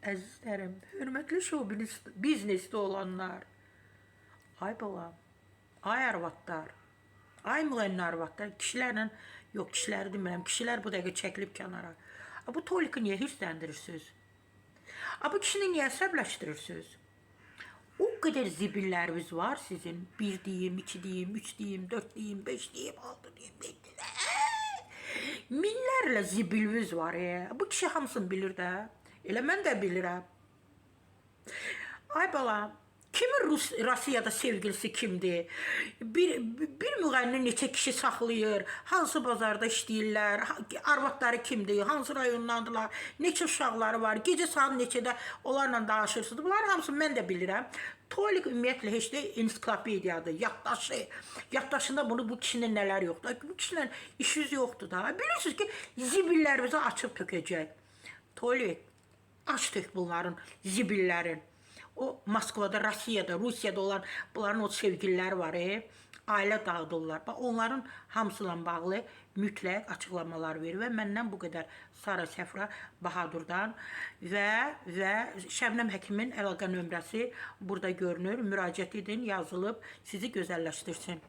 Əzizlərim, hörmətli show biznesdə olanlar, ay balam, ay arvadlar, ay müğənni arvadlar, kişilərlə, yox kişiləri demirəm, kişilər bu dəqiqə çəkilib kənara. Bu Toliki niyə hirslendirirsiniz? Bu kişini niyə əsəbləşdirirsiniz? O qədər zibilləriniz var sizin. 1 deyim, 2 deyim, 3 deyim, 4 deyim, 5 deyim, 6 deyim, 7 deyim. Minlərlə zibiliniz var. Bu kişi hamısını bilir də. Elə mən də bilirəm. Ay balam, kimin Rusiyada sevgilisi kimdir? Bir müğənni neçə kişi saxlayır, hansı bazarda işləyirlər, arvadları kimdir, hansı rayondandılar, neçə uşaqları var, gecə saat neçədə onlarla danışırsınız. Bunların hamısını mən də bilirəm. Tolik ümumiyyətlə heç də ensiklopediyadır, yaddaşında bu kişinin nələr yoxdur. Bu kişinin işiniz yoxdur da. Bilirsiniz ki, zibillərimizi açıb tökəcək. Tolik, aç tök bunların zibillərin. O Moskvada, Rusiyada olan bunların o sevgililəri var. Ailə dağıdırlar. Onların hamısıyla bağlı mütləq açıqlamalar verir və məndən bu qədər Sara Səfra Bahadurdan və Şəbnəm Həkimin əlaqə nömrəsi burada görünür. Müraciət edin, yazılıb, sizi gözəlləşdirsin.